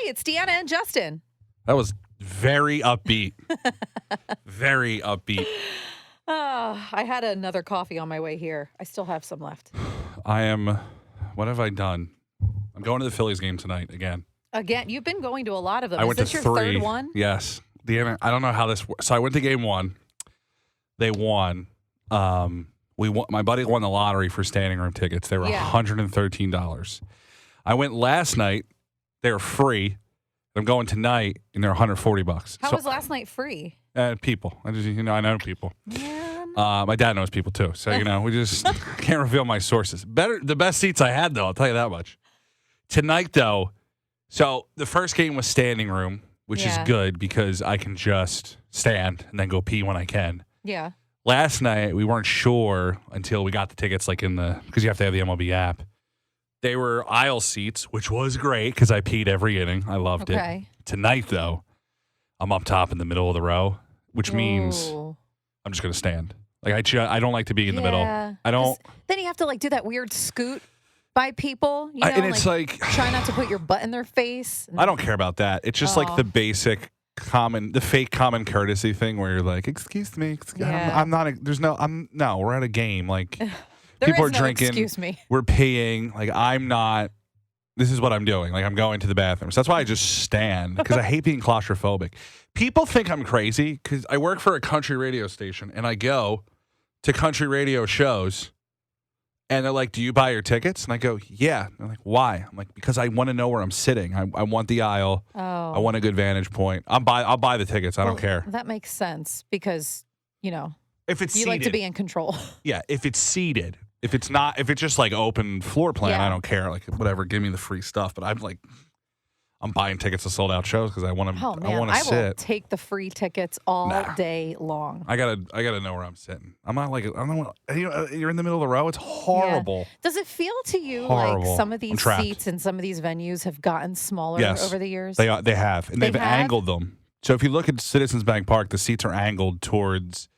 it's Deanna and Justin. That was very upbeat. Very upbeat. I had another coffee on my way here. I still have some left. What have I done? I'm going to the Phillies game tonight again. Again, you've been going to a lot of them. I went Is this to your 3. third one? Yes. Deanna, I don't know how this works. So I went to game 1. They won. My buddy won the lottery for standing room tickets. They were $113. I went last night. They were free. I'm going tonight, and they're $140. How was last night free? People. I know people. Man. My dad knows people too. So, we just can't reveal my sources. The best seats I had, though, I'll tell you that much. Tonight, though, so the first game was standing room, which is good because I can just stand and then go pee when I can. Yeah. Last night, we weren't sure until we got the tickets, because you have to have the MLB app. They were aisle seats, which was great because I peed every inning. I loved it. Tonight, though, I'm up top in the middle of the row, which means I'm just going to stand. I don't like to be in the middle. I don't. Then you have to do that weird scoot by people. And it's try not to put your butt in their face. I don't care about that. It's just the basic the fake common courtesy thing where you're like, excuse me, I'm not. We're at a game. People are drinking. Excuse me. We're peeing. I'm not. This is what I'm doing. I'm going to the bathroom. So that's why I just stand because I hate being claustrophobic. People think I'm crazy because I work for a country radio station and I go to country radio shows and they're like, do you buy your tickets? And I go, yeah. And they're like, why? I'm like, because I want to know where I'm sitting. I want the aisle. Oh. I want a good vantage point. I'll buy the tickets. I don't care. That makes sense because, if it's you seated, like to be in control. Yeah, if it's seated. If it's just open floor plan, I don't care. Whatever, give me the free stuff. But I'm buying tickets to sold out shows because I want to. Oh man, I will take the free tickets all day long. I gotta know where I'm sitting. I'm not I don't know. You're in the middle of the row. It's horrible. Yeah. Does it feel to you horrible. like some of these seats in some of these venues have gotten smaller over the years? They have, and they've angled them. So if you look at Citizens Bank Park, the seats are angled towards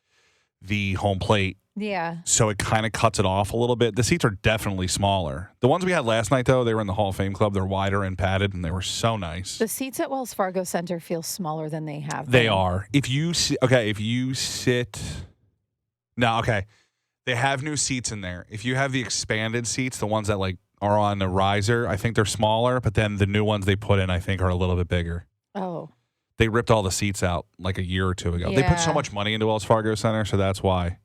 the home plate. Yeah. So it kind of cuts it off a little bit. The seats are definitely smaller. The ones we had last night, though, they were in the Hall of Fame Club. They're wider and padded, and they were so nice. The seats at Wells Fargo Center feel smaller than they have been. They are. If you sit. No, okay. They have new seats in there. If you have the expanded seats, the ones that are on the riser, I think they're smaller, but then the new ones they put in, I think, are a little bit bigger. Oh. They ripped all the seats out a year or two ago. Yeah. They put so much money into Wells Fargo Center, so that's why.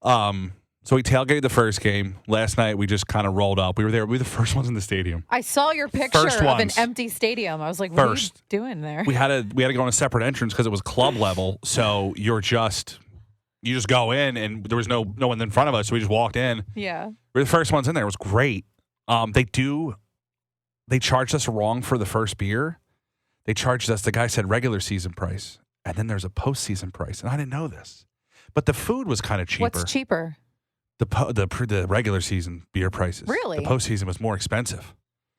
So we tailgated the first game. Last night we just kind of rolled up. We were there. We were the first ones in the stadium. I saw your picture of an empty stadium. I was like, what are you doing there? We had to go on a separate entrance because it was club level. So you just go in and there was no one in front of us. So we just walked in. Yeah. We were the first ones in there. It was great. They charged us wrong for the first beer. They charged us, the guy said regular season price. And then there's a postseason price. And I didn't know this. But the food was kind of cheaper. What's cheaper? The regular season beer prices. Really? The postseason was more expensive.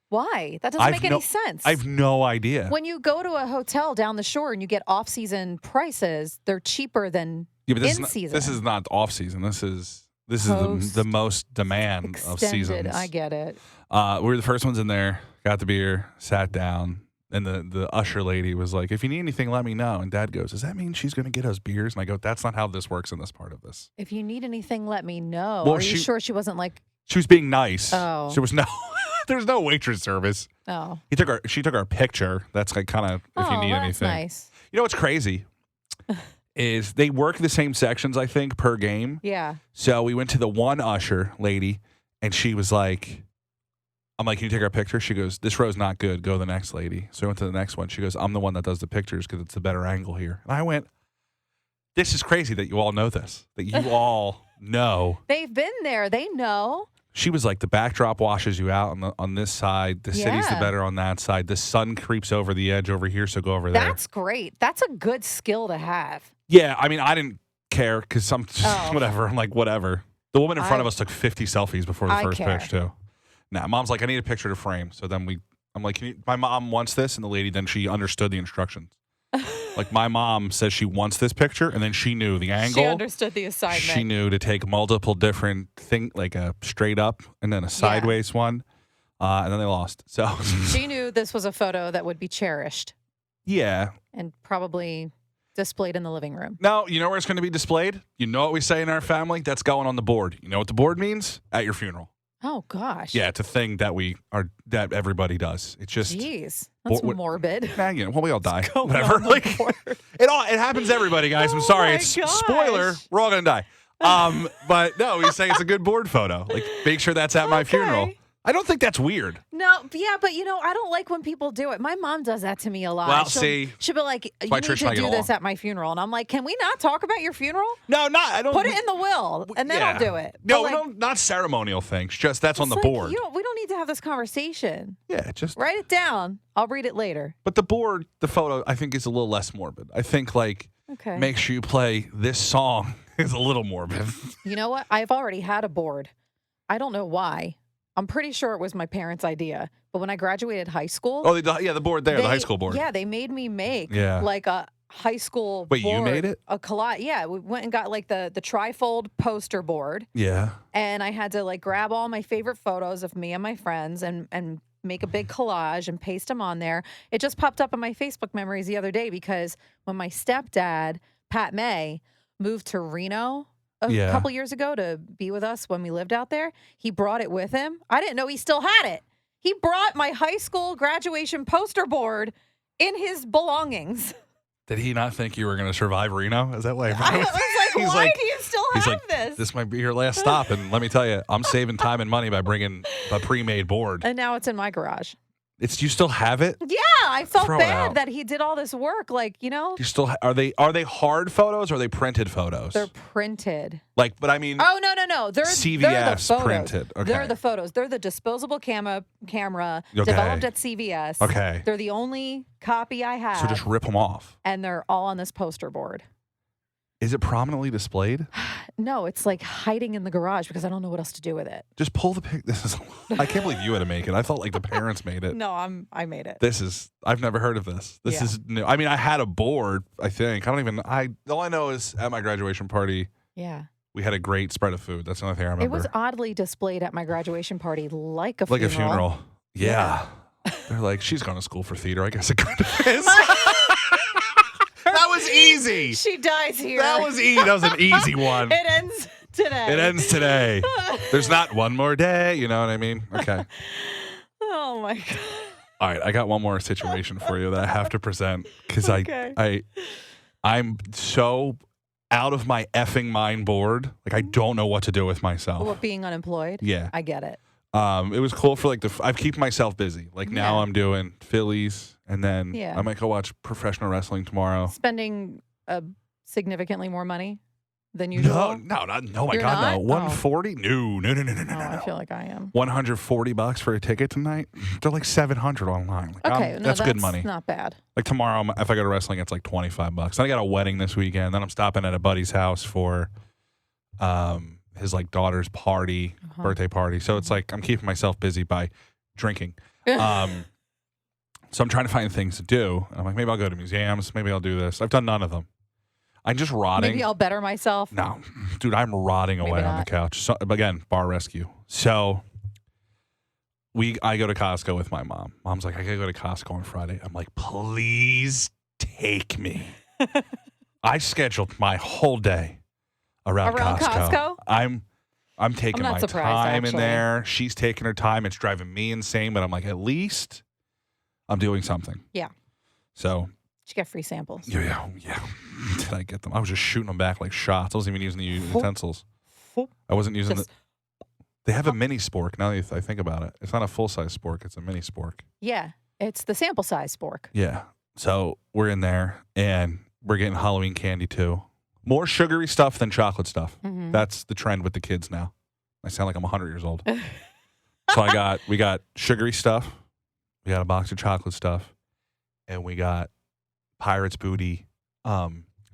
Why? That doesn't make any sense. I have no idea. When you go to a hotel down the shore and you get off-season prices, they're cheaper than in-season. This is not off-season. This is the most demand of seasons. I get it. We were the first ones in there, got the beer, sat down. And the usher lady was like, if you need anything, let me know. And Dad goes, does that mean she's going to get us beers? And I go, that's not how this works in this part of this. If you need anything, let me know. Well, Are you sure she wasn't like... She was being nice. Oh. There was no waitress service. Oh. She took our picture. That's kind of if you need anything. Nice. You know what's crazy? Is they work the same sections, I think, per game. Yeah. So we went to the one usher lady, and she was like... I'm like, can you take our picture? She goes, this row's not good. Go to the next lady. So I went to the next one. She goes, I'm the one that does the pictures because it's a better angle here. And I went, this is crazy that you all know this, that you all know. They've been there. They know. She was like, the backdrop washes you out on this side. The city's the better on that side. The sun creeps over the edge over here, so go over there. That's great. That's a good skill to have. Yeah, I mean, I didn't care because whatever. I'm like, whatever. The woman in front of us took 50 selfies before the first pitch, too. Nah, Mom's like, I need a picture to frame. So then I'm like, my mom wants this. And the lady, then she understood the instructions. My mom says she wants this picture. And then she knew the angle. She understood the assignment. She knew to take multiple different things, like a straight up and then a sideways one. And then they lost. So She knew this was a photo that would be cherished yeah. and probably displayed in the living room. Now, you know where it's going to be displayed? You know what we say in our family? That's going on the board. You know what the board means? At your funeral. Oh gosh. Yeah, it's a thing that that everybody does. It's just Jeez, that's morbid. man, you know, well, we all die. Going Whatever. on the Like board. it happens to everybody, guys. I'm Oh sorry. my It's gosh. spoiler. We're all gonna die. But no, we say it's a good board photo. Like, make sure that's at my funeral. Okay. I don't think that's weird. No, yeah, but I don't like when people do it. My mom does that to me a lot. Well, she'll be like, "You why need Trish to and I get do this along. at my funeral," and I'm like, "Can we not talk about your funeral? No, not. I don't. Put it in the will, and then I'll do it." No, But, we like, don't. Not ceremonial things. Just that's on the it's like, board. we don't need to have this conversation. Yeah, just. Write it down. I'll read it later. But the board, the photo, I think is a little less morbid. I think Okay. make sure you play this song is a little morbid. You know what? I've already had a board. I don't know why. I'm pretty sure it was my parents' idea. But when I graduated high school, Oh, the board there, the high school board. Yeah, they made me make Yeah. like a high school Wait, you board, made it? a collage. Yeah, we went and got like the trifold poster board, Yeah. and I had to like grab all my favorite photos of me and my friends and make a big collage and paste them on there. It just popped up in my Facebook memories the other day because when my stepdad, Pat May, moved to Reno a Yeah. couple years ago to be with us when we lived out there, he brought it with him. I didn't know he still had it. He brought my high school graduation poster board in his belongings. Did he not think you were going to survive Reno? Is that why? I was like, He's why like- do you still He's have like, this? this might be your last stop. And let me tell you, I'm saving time and money by bringing a pre-made board. And now it's in my garage. You still have it? Yeah, I felt Throw it out. bad that he did all this work. Like, You still are they hard photos or are they printed photos? they're printed. But I mean, Oh, no. They're the CVS photos. printed. Okay. They're the photos. They're the disposable camera Okay. developed at CVS. Okay. They're the only copy I have. So just rip them off. And they're all on this poster board. Is it prominently displayed? No, it's like hiding in the garage because I don't know what else to do with it. Just pull the pic. I can't believe you had to make it. I thought like the parents made it. No, I made it. I've never heard of this. This Yeah. is new. I mean, I had a board, I think. All I know is at my graduation party, Yeah. we had a great spread of food. That's the only thing I remember. It was oddly displayed at my graduation party like a like funeral. a funeral. Yeah. They're like, she's going to school for theater. I guess it kind of is. That was easy. She dies here. That was easy. That was an easy one. It ends today. It ends today. There's not one more day. You know what I mean? Okay. Oh my god. All right. I got one more situation for you that I have to present because Okay. I'm so out of my effing mind bored. Like I don't know what to do with myself. Well, being unemployed. Yeah. I get it. It was cool for like I've keep myself busy. Like now Yeah. I'm doing Phillies and then Yeah. I might go watch professional wrestling tomorrow. Spending significantly more money than usual. No, oh my You're God, not? no. Oh. 140? No. Oh, I feel like I am. $140 for a ticket tonight? They're like $700 online. Like, Okay, no, that's good money. Not bad. Like tomorrow, if I go to wrestling, it's like $25. Then I got a wedding this weekend. Then I'm stopping at a buddy's house for his like daughter's party, birthday party. So it's like I'm keeping myself busy by drinking. So I'm trying to find things to do. I'm like, maybe I'll go to museums. Maybe I'll do this. I've done none of them. I'm just rotting. Maybe I'll better myself. No, dude, I'm rotting away Maybe on the not. couch. So, again, bar rescue. So I go to Costco with my mom. Mom's like, I gotta go to Costco on Friday. I'm like, please take me. I scheduled my whole day around Costco? I'm taking I'm not my surprised, time in actually. there. She's taking her time. It's driving me insane, but I'm like, at least I'm doing something. Yeah. So Did you get free samples? yeah. Did I get them? I was just shooting them back like shots. I wasn't even using the utensils. I wasn't using Just- They have a mini spork. Now that I think about it, it's not a full size spork. It's a mini spork. Yeah. It's the sample size spork. Yeah. So we're in there and we're getting Halloween candy too. More sugary stuff than chocolate stuff. Mhm. That's the trend with the kids now. I sound like I'm 100 years old. So we got sugary stuff. We got a box of chocolate stuff, and we got Pirates Booty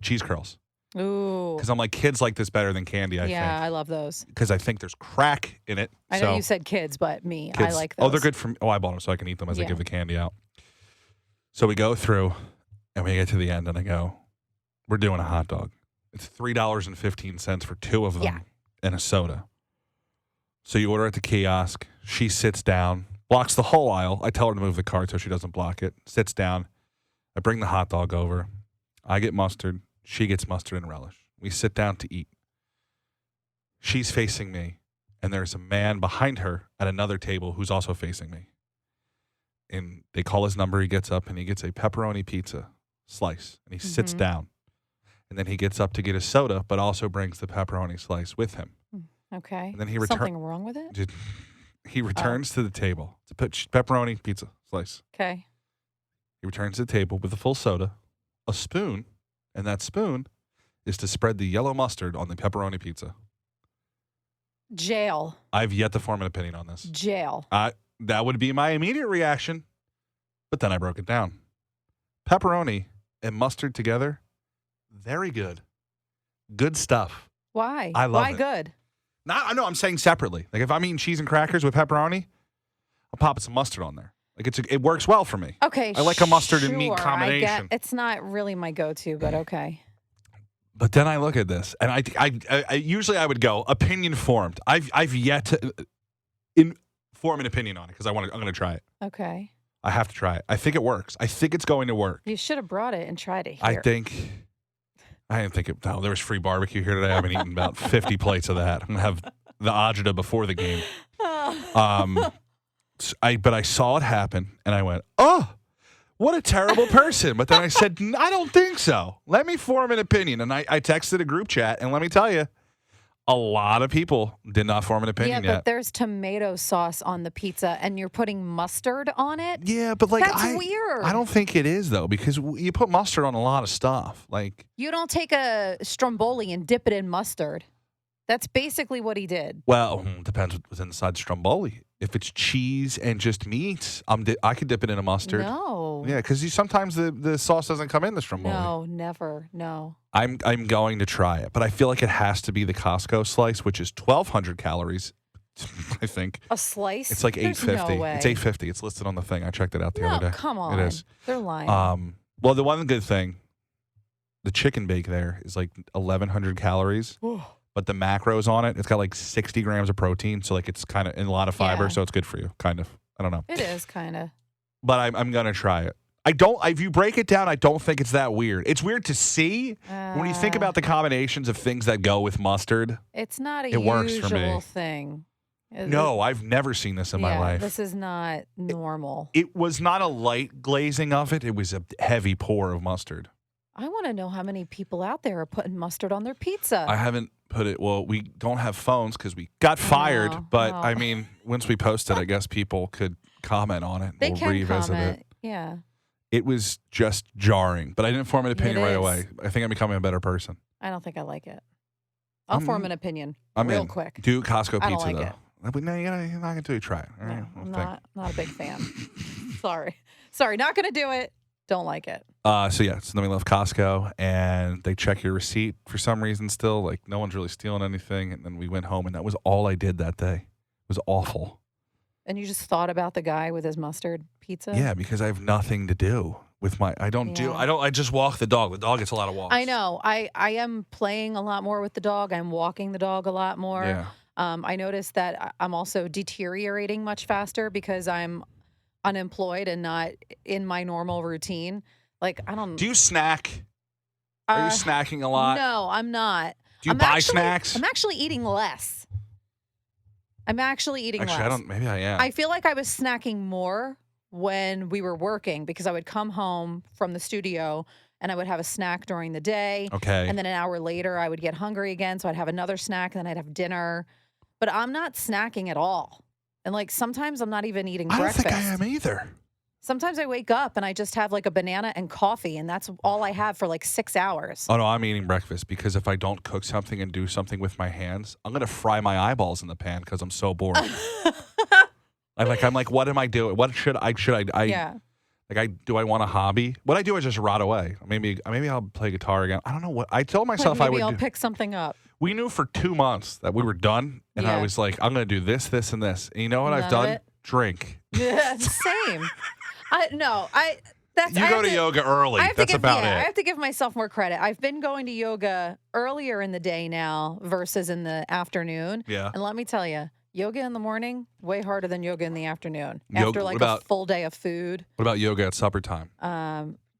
cheese curls. Ooh. Because I'm like, kids like this better than candy, I think. I love those. Because I think there's crack in it. I know you said kids, but me, I kids- like those. Oh, they're good for me. Oh, I bought them so I can eat them as I Yeah. give the candy out. So we go through, and we get to the end, and I go, we're doing a hot dog. It's $3.15 for two of them Yeah. and a soda. So you order at the kiosk. She sits down, blocks the whole aisle. I tell her to move the cart so she doesn't block it. Sits down. I bring the hot dog over. I get mustard. She gets mustard and relish. We sit down to eat. She's facing me, and there's a man behind her at another table who's also facing me. And they call his number. He gets up, and he gets a pepperoni pizza slice, and he sits down. And then he gets up to get a soda, but also brings the pepperoni slice with him. Okay. And then he Something wrong with it? He returns to the table to put pepperoni pizza slice. Okay. He returns to the table with a full soda, a spoon, and that spoon is to spread the yellow mustard on the pepperoni pizza. Jail. I've yet to form an opinion on this. Jail. That would be my immediate reaction, but then I broke it down. Pepperoni and mustard together, very good. Good stuff. Why? I love Why it. good? I know I'm saying separately. Like if I'm eating cheese and crackers with pepperoni, I'm popping some mustard on there. Like it works well for me. Okay. I like a mustard and meat sure, combination. It's not really my go-to, but okay. But then I look at this, and I usually I would go opinion formed. I've yet to form an opinion on it because I'm going to try it. Okay. I have to try it. I think it works. I think it's going to work. You should have brought it and tried it here. I didn't think it. No, there was free barbecue here today. I've been eating about 50 plates of that. I'm gonna have the agita before the game. But I saw it happen, and I went, "Oh, what a terrible person!" But then I said, "I don't think so. Let me form an opinion." And I texted a group chat, and let me tell you, a lot of people did not form an opinion Yeah, but yet. there's tomato sauce on the pizza, and you're putting mustard on it? Yeah, but like That's weird. I don't think it is though, because you put mustard on a lot of stuff. Like You don't take a Stromboli and dip it in mustard. That's basically what he did. well, depends what's inside the Stromboli. If it's cheese and just meat, I could dip it in a mustard. No. Yeah, because sometimes the sauce doesn't come in the Stromboli. No, never. No. I'm going to try it, but I feel like it has to be the Costco slice, which is 1,200 calories. I think A slice? it's like There's 850. No way. It's 850. It's listed on the thing. I checked it out the other No, day. come on. It is. They're lying. Well, the one good thing, the chicken bake there is like 1,100 calories. But the macros on it, it's got like 60 grams of protein. So like it's kind of in a lot of fiber. Yeah. So it's good for you, kind of. I don't know. It is kind of. But I'm going to try it. If you break it down, I don't think it's that weird. It's weird to see when you think about the combinations of things that go with mustard. It's not a It works for me. usual thing. No, I've never seen this in my life. This is not normal. It was not a light glazing of it. It was a heavy pour of mustard. I want to know how many people out there are putting mustard on their pizza. I haven't put it. Well, we don't have phones because we got fired. No, but no. I mean, once we posted, I guess people could comment on it. They We'll can revisit comment. it. Yeah. It was just jarring, but I didn't form an opinion right is. away. I think I'm becoming a better person. I don't think I like it. I'll form an opinion I'm real in. quick. Do Costco I don't pizza like though. But no, you're not until you try it. All right? No, I'm We'll think. not a big fan. Sorry, not gonna do it. Don't like it. So then we left Costco, and they check your receipt for some reason still. Like no one's really stealing anything. And then we went home, and that was all I did that day. It was awful. And you just thought about the guy with his mustard pizza? Yeah, because I have nothing to do with my. I just walk the dog. The dog gets a lot of walks. I know. I am playing a lot more with the dog. I'm walking the dog a lot more. Yeah. I noticed that I'm also deteriorating much faster because I'm unemployed and not in my normal routine. Like, I don't. Do you snack? Are you snacking a lot? No, I'm not. Do you buy snacks? I'm actually eating less. Actually, less. I don't. Maybe I am. I feel like I was snacking more when we were working because I would come home from the studio and I would have a snack during the day. Okay. And then an hour later, I would get hungry again. So I'd have another snack and then I'd have dinner. But I'm not snacking at all. And like sometimes I'm not even eating I don't breakfast. think I am either. Sometimes I wake up and I just have like a banana and coffee, and that's all I have for like 6 hours. Oh no, I'm eating breakfast because if I don't cook something and do something with my hands, I'm gonna fry my eyeballs in the pan because I'm so bored. I'm like, what am I doing? What should I? Yeah. Like, do I want a hobby? What I do is just rot away. Maybe I'll play guitar again. I don't know what I told myself Like I would maybe I'll do. pick something up. We knew for 2 months that we were done, and I Yeah. was like, I'm gonna do this, this, and this. And you know what None I've of done? it? Drink. Yeah, same. You go to yoga early. That's about I it. have to give myself more credit. I've been going to yoga earlier in the day now versus in the afternoon. Yeah. And let me tell you, Yoga in the morning, way harder than yoga in the afternoon. Yoga- After what like about- a full day of food. What about yoga at supper time?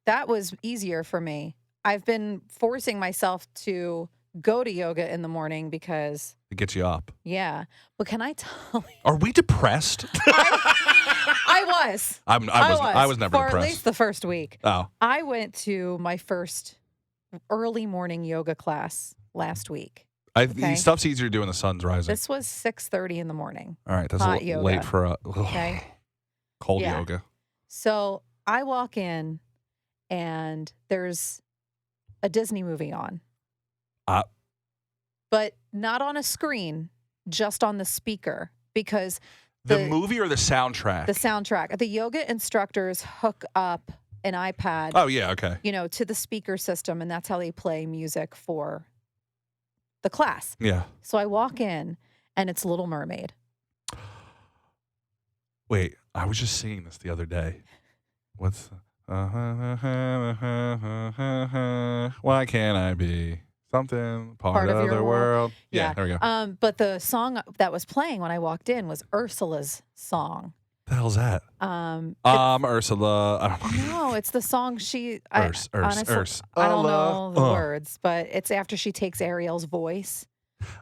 That was easier for me. I've been forcing myself to go to yoga in the morning because, It gets you up. yeah. But can I tell you? Are we depressed? I was. I was never for depressed. at least the first week. Oh, I went to my first early morning yoga class last week. Okay. Stuff's easier to do when the sun's rising. This was 6:30 in the morning. All right, that's hot a yoga. late for a Okay. cold Yeah. yoga. So I walk in and there's a Disney movie on. But not on a screen, just on the speaker because The movie or the soundtrack? the soundtrack. The yoga instructors hook up an iPad, Oh yeah, okay. to the speaker system, and that's how they play music for the class. Yeah. So I walk in and it's Little Mermaid. Wait, I was just singing this the other day. What's why can't I be something part of your the world? Yeah, Yeah. there we go. But the song that was playing when I walked in was Ursula's song. The hell's that? Ursula. I don't know. No, it's the song Urs. I don't know the Uh. words, but it's after she takes Ariel's voice,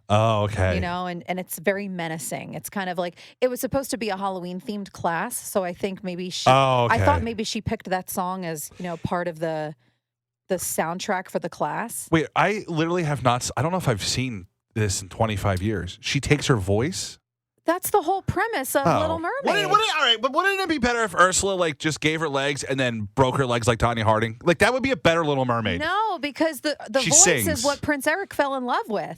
Oh, okay. and it's very menacing. It's kind of like it was supposed to be a Halloween themed class, so I think maybe she Oh, okay. I thought maybe she picked that song as, part of the soundtrack for the class. Wait, I literally have not. I don't know if I've seen this in 25 years. She takes her voice. That's the whole premise of Little Mermaid. All right, but wouldn't it be better if Ursula just gave her legs and then broke her legs like Tanya Harding? Like that would be a better Little Mermaid. No, because the She voice sings. is what Prince Eric fell in love with.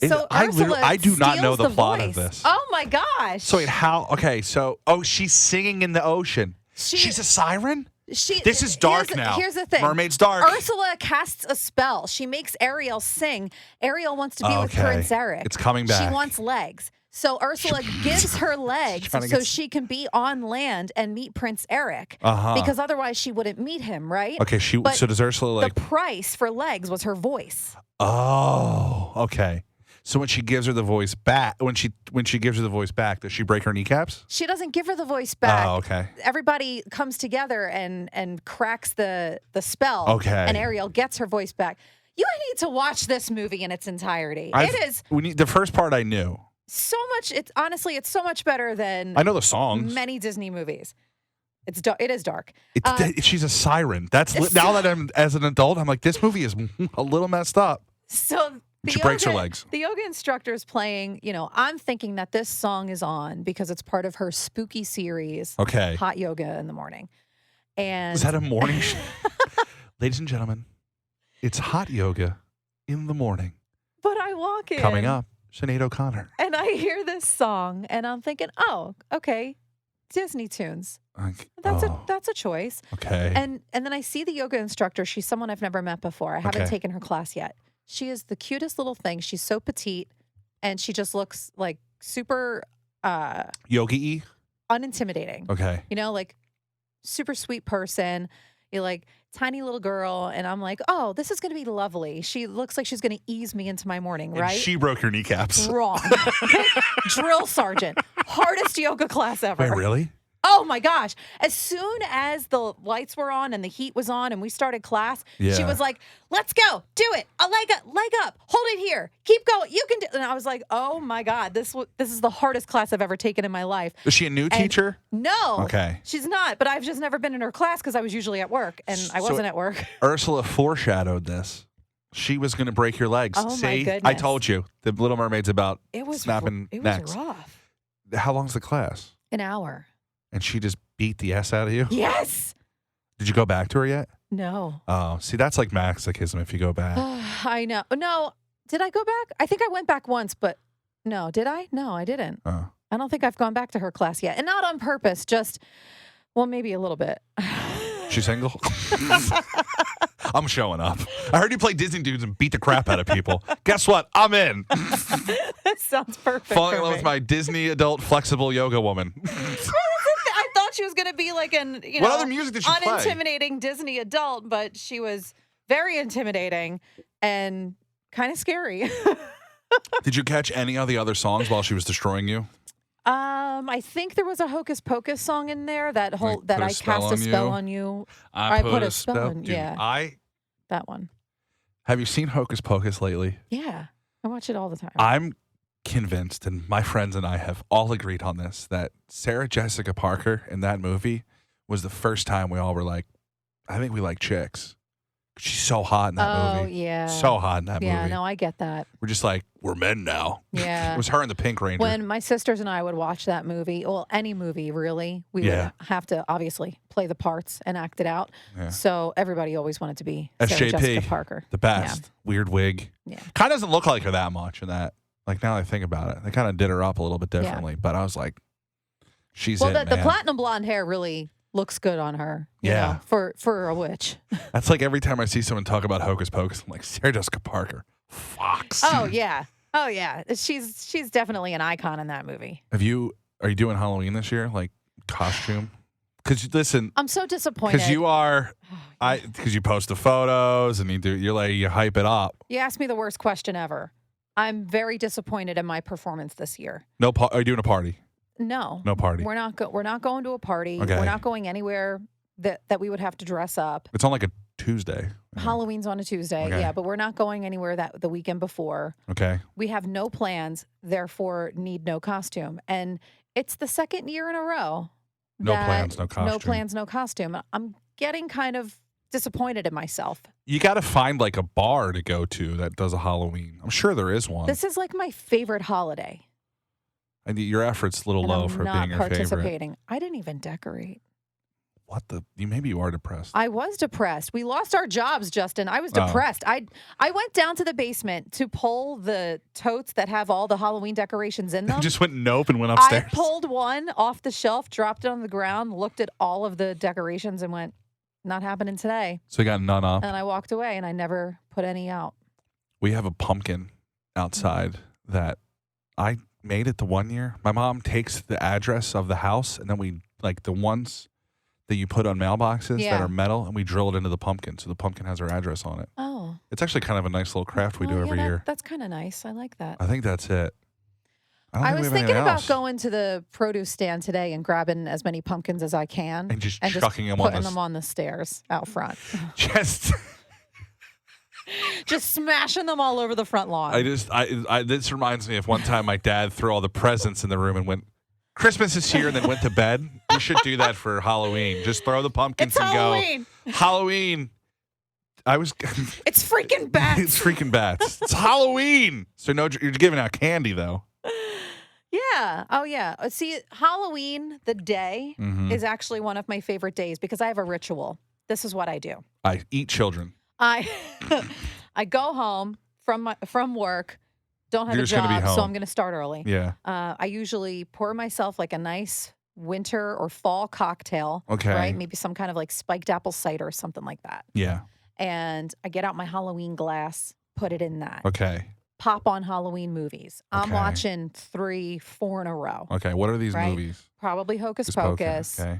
Is- So I Ursula literally- I do not know steals the plot of voice. this. Oh my gosh! So wait, how? Okay, so she's singing in the ocean. She's a siren. This is dark now. Here's the thing. Mermaid's dark. Ursula casts a spell. She makes Ariel sing. Ariel wants to be with Okay. Prince Eric. It's coming back. She wants legs. So Ursula gives her legs trying to so get- she can be on land and meet Prince Eric. Uh-huh. Because otherwise she wouldn't meet him, right? Okay, But so does Ursula the price for legs was her voice. Oh, okay. So when she gives her the voice back, when she gives her the voice back, does she break her kneecaps? She doesn't give her the voice back. Oh, okay. Everybody comes together and cracks the spell. Okay. And Ariel gets her voice back. You need to watch this movie in its entirety. It is The first part I knew. so much. It's honestly so much better than I know the songs. many Disney movies. It is dark. She's a siren. Now that I'm as an adult, I'm like, this movie is a little messed up. So She breaks her legs. The yoga instructor is playing. I'm thinking that this song is on because it's part of her spooky series. Okay. Hot yoga in the morning. And Is that a morning show? Ladies and gentlemen, it's hot yoga in the morning. But I walk in. Coming up, Sinead O'Connor. And I hear this song, and I'm thinking, oh, okay, Disney tunes. That's a choice. Okay. And then I see the yoga instructor. She's someone I've never met before. I haven't Okay. taken her class yet. She is the cutest little thing. She's so petite, and she just looks like super Yogi-y? unintimidating. Okay. Like super sweet person. You're like tiny little girl, and I'm like, oh, this is going to be lovely. She looks like she's going to ease me into my morning, And right? she broke her kneecaps. Wrong. Drill sergeant. Hardest yoga class ever. Wait, really? Oh my gosh. As soon as the lights were on and the heat was on and we started class, she Yeah. was like, let's go. Do it. A leg up. Hold it here. Keep going. You can do. And I was like, oh my God, this is the hardest class I've ever taken in my life. Is she a new And teacher? No. Okay. She's not, but I've just never been in her class because I was usually at work and I So- wasn't at work. Ursula foreshadowed this. She was going to break your legs. Oh, my See? I goodness. told you. The Little Mermaid's about It was snapping it necks. was rough. How long's the class? An hour. And she just beat the S out of you? Yes. Did you go back to her yet? No. Oh, see, that's like masochism if you go back. I know. No. Did I go back? I think I went back once, but no. Did I? No, I didn't. Oh. I don't think I've gone back to her class yet. And not on purpose, just, well, maybe a little bit. She's single? I'm showing up. I heard you play Disney dudes and beat the crap out of people. Guess what? I'm in. That sounds perfect. Falling in for love me. with my Disney adult flexible yoga woman. I thought she was going to be like an, What other music did she play? unintimidating Disney adult, but she was very intimidating and kind of scary. Did you catch any of the other songs while she was destroying you? I think there was a Hocus Pocus song in there that Like, that Put a I Spell cast a on spell You? on you. I put a spell on. Dude, Yeah, that one. have you seen Hocus Pocus lately? Yeah, I watch it all the time. I'm convinced, and my friends and I have all agreed on this, that Sarah Jessica Parker in that movie was the first time we all were like, I think we like chicks. She's so hot in that movie. Yeah. So hot in that Yeah, movie. no, I get that. We're just like, we're men now. Yeah. It was her and the Pink Ranger. When my sisters and I would watch that movie, well, any movie really, we Yeah. would have to obviously play the parts and act it out. Yeah. So everybody always wanted to be Sarah SJP, Jessica Parker. the best. Weird wig. Yeah. Kind of doesn't look like her that much in that. Like, now that I think about it, they kind of did her up a little bit differently. But I was like, she's Well, it, the man. platinum blonde hair really looks good on her. You Yeah. know, for a witch. That's like every time I see someone talk about Hocus Pocus, I'm like, Sarah Jessica Parker. Fox. Oh yeah. Oh yeah. She's definitely an icon in that movie. Are you doing Halloween this year? Like costume? Because listen, I'm so disappointed. because you are, because you post the photos and you hype it up. You asked me the worst question ever. I'm very disappointed in my performance this year. Are you doing a party? No. No party. We're not going to a party. Okay. We're not going anywhere that we would have to dress up. It's on like a Tuesday. Halloween's on a Tuesday. Okay. Yeah, but we're not going anywhere that the weekend before. Okay. We have no plans, therefore need no costume. And it's the second year in a row. No that plans, no costume. No plans, no costume. I'm getting kind of disappointed in myself. You got to find like a bar to go to that does a Halloween. I'm sure there is one. This is like my favorite holiday. And your effort's a little And low I'm for not being your favorite. participating. I didn't even decorate. Maybe you are depressed. I was depressed. We lost our jobs, Justin. I was Oh. depressed. I went down to the basement to pull the totes that have all the Halloween decorations in them. Just went nope and went upstairs. I pulled one off the shelf, dropped it on the ground, looked at all of the decorations and went, not happening today. So you got none up. And I walked away and I never put any out. We have a pumpkin outside that I made it the one year. My mom takes the address of the house and then we like the ones that you put on mailboxes Yeah. that are metal and we drill it into the pumpkin. So the pumpkin has her address on it. Oh. It's actually kind of a nice little craft we do Well, every year. That's kind of nice. I like that. I think that's it. I don't I think we was have thinking anything about else. going to the produce stand today and grabbing as many pumpkins as I can. And just chucking them on putting the them on the stairs out front. Just Just smashing them all over the front lawn. this reminds me of one time my dad threw all the presents in the room and went, Christmas is here, and then went to bed. You should do that for Halloween. Just throw the pumpkins It's and Halloween. go. Halloween. It's freaking bats. It's freaking bats. It's Halloween. So no, you're giving out candy though. Yeah. Oh, yeah. See, Halloween, the day, Mhm. is actually one of my favorite days because I have a ritual. This is what I do. I eat children. I I go home from work, don't have You're a just gonna be job, so home. I'm going to start early. Yeah. I usually pour myself like a nice winter or fall cocktail. Okay. Right? Maybe some kind of like spiked apple cider or something like that. Yeah. And I get out my Halloween glass, put it in that. Okay. Pop on Halloween movies. I'm Okay. watching 3, 4 in a row. Okay. What are these Right. movies? Probably Hocus Just Pocus. Okay.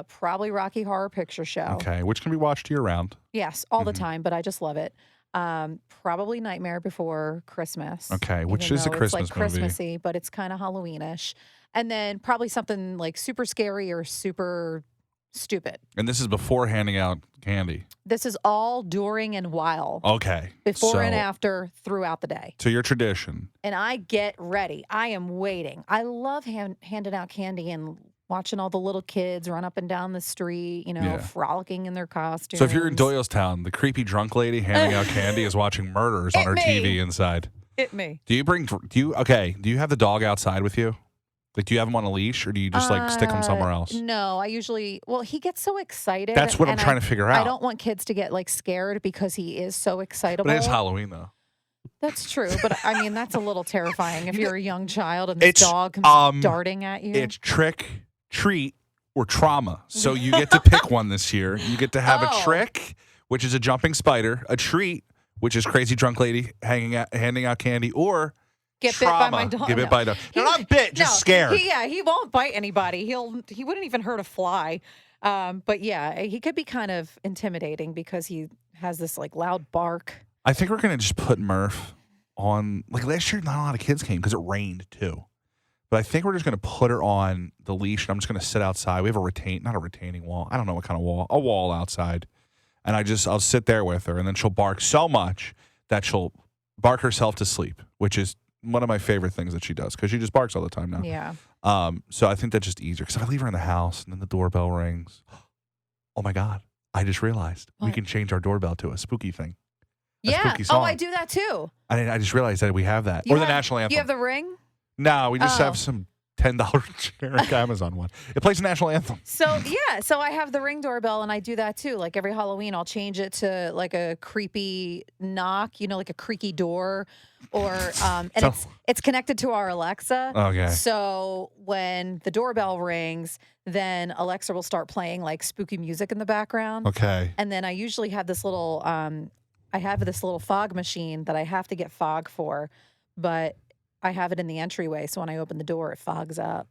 Probably Rocky Horror Picture Show. Okay. Which can be watched year round. Yes, all the Mhm. time, but I just love it. Probably Nightmare Before Christmas. Okay, which even is a though Christmas it's like movie. Christmassy, but it's kind of Halloweenish. And then probably something like super scary or super stupid. And this is before handing out candy. This is all during and while, Okay. before and So- after, throughout the day. To your tradition. And I get ready. I am waiting. I love handing out candy and watching all the little kids run up and down the street, Yeah. frolicking in their costumes. So if you're in Doylestown, the creepy drunk lady handing out candy is watching murders on her Me. TV inside. Hit me. Do you have the dog outside with you? Like, do you have him on a leash or do you just like stick him somewhere else? No, I usually, he gets so excited. That's what I'm and trying to figure out. I don't want kids to get like scared because he is so excitable. But it is Halloween though. That's true. But I mean, that's a little terrifying if you're a young child and this It's, dog comes darting at you. It's trick, treat, or trauma. So you get to pick one this year. You get to have a Oh. trick, which is a jumping spider, a treat, which is crazy drunk lady handing out candy, or Get trauma, bit by my dog. get bit No. by a dog. No, not bit, just scared. He won't bite anybody. He wouldn't even hurt a fly. But yeah, he could be kind of intimidating because he has this like loud bark. I think we're gonna just put Murph on, like last year, not a lot of kids came because it rained too. But I think we're just going to put her on the leash, and I'm just going to sit outside. We have not a retaining wall. I don't know what kind of wall. A wall outside. And I'll sit there with her, and then she'll bark so much that she'll bark herself to sleep, which is one of my favorite things that she does because she just barks all the time now. Yeah. So I think that's just easier because if I leave her in the house and then the doorbell rings, oh my God, I just realized we What? can change our doorbell to a spooky thing. Yeah. Spooky song. Oh, I do that too. I just realized that we have that. You or the have- national anthem. You have the ring? No, we just Oh. have some $10 generic Amazon one. It plays the national anthem. So I have the Ring doorbell, and I do that too. Like every Halloween, I'll change it to like a creepy knock, like a creaky door, or and So- it's connected to our Alexa. Okay. So when the doorbell rings, then Alexa will start playing like spooky music in the background. Okay. And then I usually have this little fog machine that I have to get fog for, but I have it in the entryway, so when I open the door, it fogs up.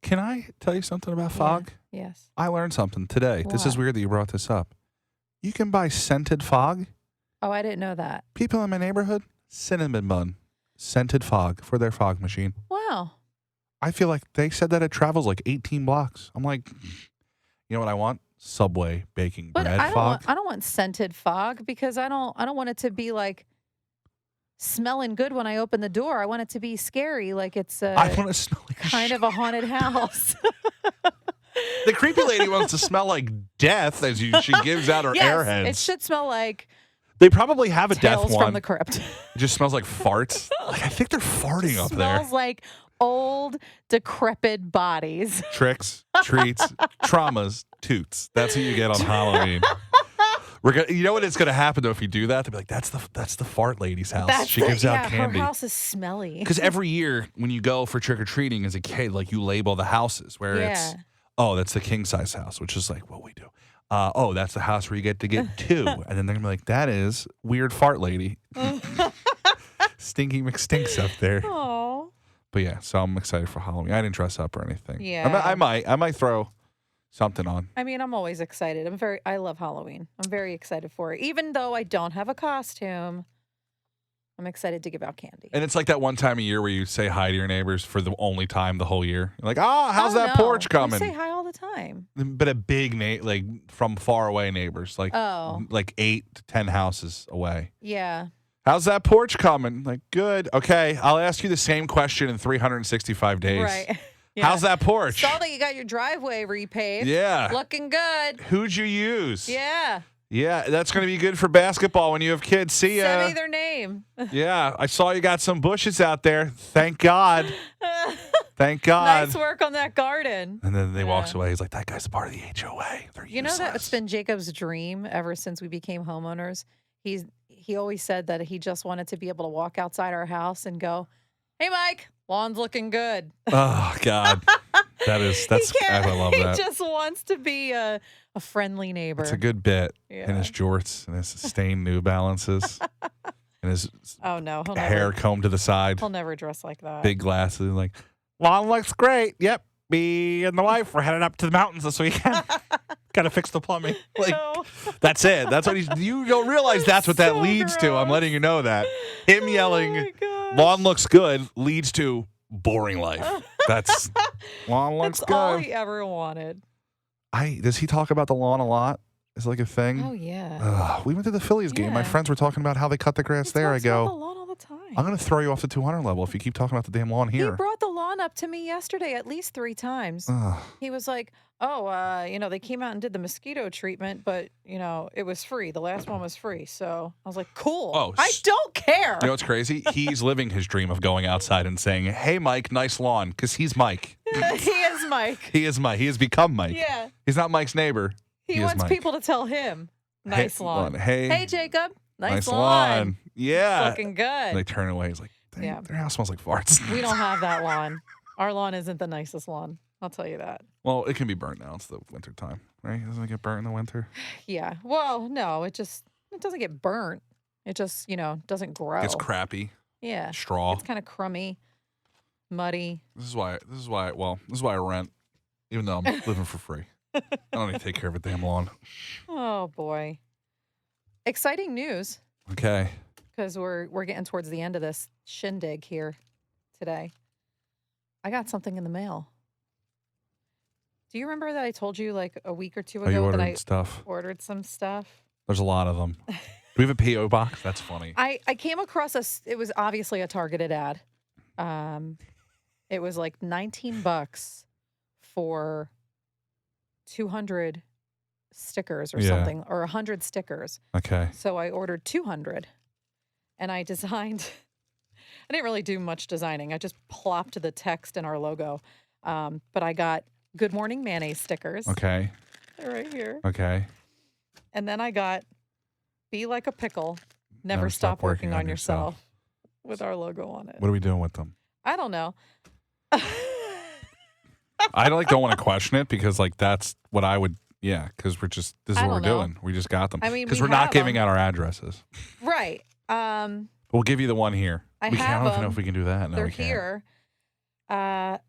Can I tell you something about fog? Yeah. Yes. I learned something today. This is What? weird that you brought this up. You can buy scented fog. Oh, I didn't know that. People in my neighborhood, cinnamon bun, scented fog for their fog machine. Wow. I feel like they said that it travels like 18 blocks. I'm like, you know what I want? Subway baking But bread I fog. don't want scented fog because I don't want it to be like smelling good when I open the door. I want it to be scary, like it's I want to smell like kind of a haunted house. The creepy lady wants to smell like death as she gives out her Yes, airheads. it should smell like They probably have a death Tales one. from the Crypt. It just smells like farts. Like, I think they're farting up there. Smells like old, decrepit bodies. Tricks, treats, traumas, toots. That's what you get on Halloween. You know what is going to happen though if you do that? They'll be like, "That's the fart lady's house. She gives out candy." Her house is smelly. Because every year when you go for trick or treating as a kid, like you label the houses where it's, oh, that's the king size house, which is like what we do. Oh, that's the house where you get to get two, and then they're gonna be like, that is weird fart lady, Stinky McStinks up there. Oh. But yeah, so I'm excited for Halloween. I didn't dress up or anything. Yeah. I might throw something on. I mean, I'm always excited. I love Halloween. I'm very excited for it. Even though I don't have a costume, I'm excited to give out candy. And it's like that one time a year where you say hi to your neighbors for the only time the whole year. You're like, how's that porch coming? We say hi all the time. But a big like from far away neighbors, like Oh. like 8 to 10 houses away. Yeah. How's that porch coming? Like, good. Okay, I'll ask you the same question in 365 days. Right. Yeah. How's that porch? Saw that you got your driveway repaved. Yeah. Looking good. Who'd you use? Yeah. Yeah, that's going to be good for basketball when you have kids. See ya. Send me their name. Yeah, I saw you got some bushes out there. Thank God. Thank God. Nice work on that garden. And then they walks Yeah. away. He's like, that guy's a part of the HOA. They're You know that it's useless." been Jacob's dream ever since we became homeowners. He always said that he just wanted to be able to walk outside our house and go, "Hey, Mike, lawn's looking good." Oh God, that's I love he that. just wants to be a friendly neighbor. It's a good bit. Yeah. And his jorts and his stained New Balances and his Oh no, hair combed to the side, he'll never dress like that. big glasses. Like, lawn looks great. Yep, me and the wife we're headed up to the mountains this weekend. Got to fix the plumbing. Like, No. that's it. That's what you don't realize. That's what that So leads to. I'm gross. letting you know that him Oh yelling, my gosh. "Lawn looks good," leads to boring life. That's lawn looks That's all good. he ever wanted. Does he talk about the lawn a lot? Is it like a thing? Oh yeah. We went to the Phillies game. My Yeah. friends were talking about how they cut the grass He there. I talks about the go, lawn all the time. I'm going to throw you off the 200 level if you keep talking about the damn lawn He here. brought the lawn up to me yesterday at least 3 times. Ugh. He was like, "Oh, they came out and did the mosquito treatment, but it was free. The last one was free." So I was like, "Cool. Oh, I don't care." You know what's crazy? He's living his dream of going outside and saying, "Hey, Mike, nice lawn," because he's Mike. He is Mike. He is Mike. He has become Mike. Yeah. He's not Mike's neighbor. He is wants Mike. people to tell him, "Nice Hey, lawn." Hey, Hey, Jacob. Nice lawn. lawn. Yeah. Looking good. And they turn away. He's like, Yeah. their house smells like farts. We don't have that lawn. Our lawn isn't the nicest lawn. I'll tell you that. Well, it can be burnt now. It's the winter time, right? Doesn't it get burnt in the winter? Yeah. Well, no, it doesn't get burnt. It just, doesn't grow. It's crappy. Yeah. Straw. It's kind of crummy, muddy. This is why I rent, even though I'm living for free. I don't even take care of a damn lawn. Oh boy. Exciting news. Okay. because we're getting towards the end of this shindig here today. I got something in the mail. Do you remember that I told you like a week or two Oh, you ago that ordered I stuff. ordered some stuff? There's a lot of them. Do we have a P.O. box? That's funny. I came across it was obviously a targeted ad. It was like $19 for 200 stickers or something, or 100 stickers. Okay. So I ordered 200, and I designed. I didn't really do much designing. I just plopped the text and our logo. But I got Good Morning Mayonnaise stickers. Okay. They're right here. Okay. And then I got Be Like a Pickle, Never Stop Working on Yourself with our logo on it. What are we doing with them? I don't know. I don't want to question it because like that's what I would. Yeah, because this is what we're doing. We just got them. I mean, because we we're not have giving them. out our addresses. Right. We'll give you the one here. I don't have even know them. if we can do that. No, They're we can't. here. I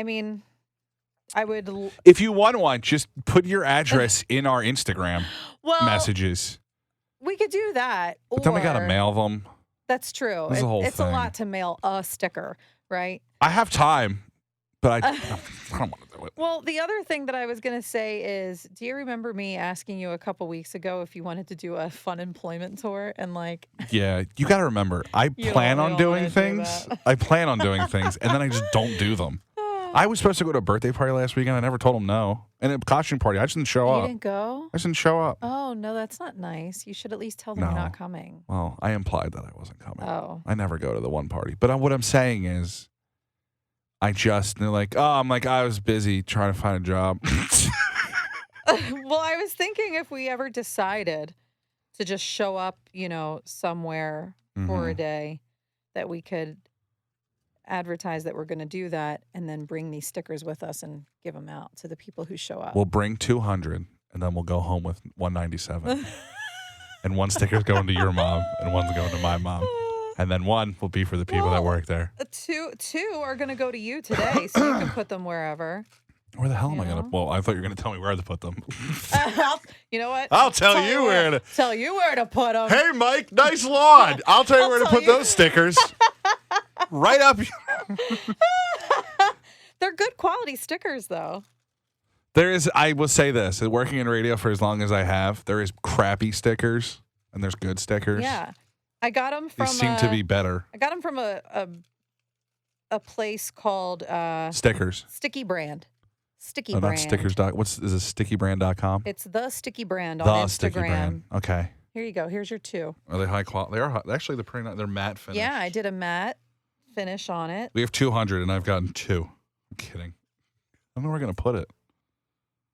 mean, I would. If you want one, just put your address in our Instagram Well, messages. we could do that. But then we or- got to mail them. That's true. This is the whole it's a thing. lot to mail a sticker, right? I have time, but I don't want to do it. Well, the other thing that I was going to say is, do you remember me asking you a couple weeks ago if you wanted to do a fun employment tour? And like, Yeah, you got to remember, I You plan don't on really doing wanna do things. that. I plan on doing things, and then I just don't do them. I was supposed to go to a birthday party last weekend. I never told them no. And a costume party. I just didn't show you up. didn't go? I just didn't show up. Oh, no, that's not nice. You should at least tell them you're No. not coming. Well, I implied that I wasn't coming. Oh. I never go to the one party. But what I'm saying is, they're like, I was busy trying to find a job. Well, I was thinking if we ever decided to just show up, somewhere for a day, that we could advertise that we're going to do that and then bring these stickers with us and give them out to the people who show up. We'll bring 200, and then we'll go home with 197. And one sticker's going to your mom, and one's going to my mom. And then one will be for the people that work there. Two are going to go to you today, so you can put them wherever. Where the hell am I You going know? to? Well, I thought you were going to tell me where to put them. You know what? I'll tell you where to. Tell you where to put them. Hey, Mike, nice lawn. I'll tell you where to tell put you. those stickers. Right up. They're good quality stickers, though. I will say this, working in radio for as long as I have, there is crappy stickers and there's good stickers. Yeah, I got them from. These seem to be better. I got them from a place called Stickers. Sticky Brand. Sticky Oh, Brand. not stickers. Is it stickybrand.com? It's the Sticky Brand The on Instagram. Sticky Brand. Okay. Here you go. Here's your two. Are they high quality? They are high. Actually, they're pretty nice. They're matte finish. Yeah, I did a matte finish on it. We have 200 and I've gotten 2. I'm kidding. I don't know where we're going to put it.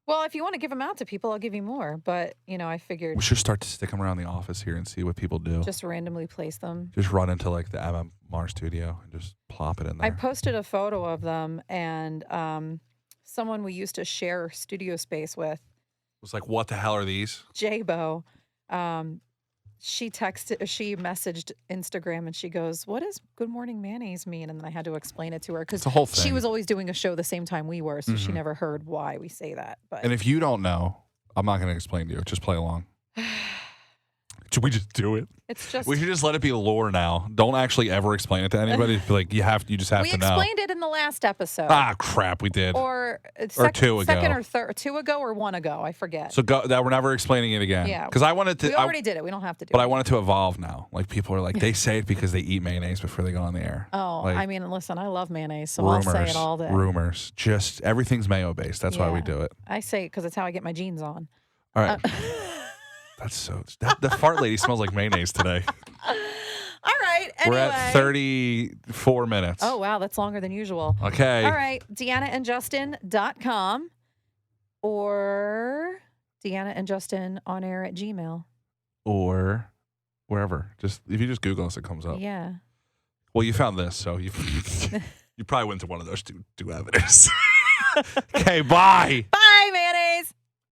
Well, if you want to give them out to people, I'll give you more. But, I figured We should start to stick them around the office here and see what people do. just randomly place them. Just run into like the MMR studio and just plop it in there. I posted a photo of them, and someone we used to share studio space with, was like, what the hell are these? J-Bo, she messaged Instagram, and she goes, "What does Good Morning Mayonnaise mean?" And then I had to explain it to her because It's a whole thing. she was always doing a show the same time we were, so she never heard why we say that. But And if you don't know, I'm not going to explain to you. Just play along. Should we just do it? it's just We should just let it be lore now. Don't actually ever explain it to anybody. Be like, you just have we to know. explained it in the last episode. Ah, crap, we did. Or, two ago. second or third, 2 ago or 1 ago, I forget. So that we're never explaining it again. Yeah. Because I wanted to. we already did it. We don't have to do But it. I want it to evolve now. Like people are like, they say it because they eat mayonnaise before they go on the air. Oh, like, I mean, listen, I love mayonnaise, so rumors, I'll say it all day. Rumors. Just everything's mayo based. That's why we Yeah. do it. I say it because it's how I get my jeans on. All right. That's so. The fart lady smells like mayonnaise today. All right. Anyway. We're at 34 minutes. Oh, wow. That's longer than usual. Okay. All right. DeannaandJustin.com or DeannaandJustin@gmail. Or wherever. If you just Google us, it comes up. Yeah. Well, you found this, so you probably went to one of those two avenues. Okay, bye. Bye, man.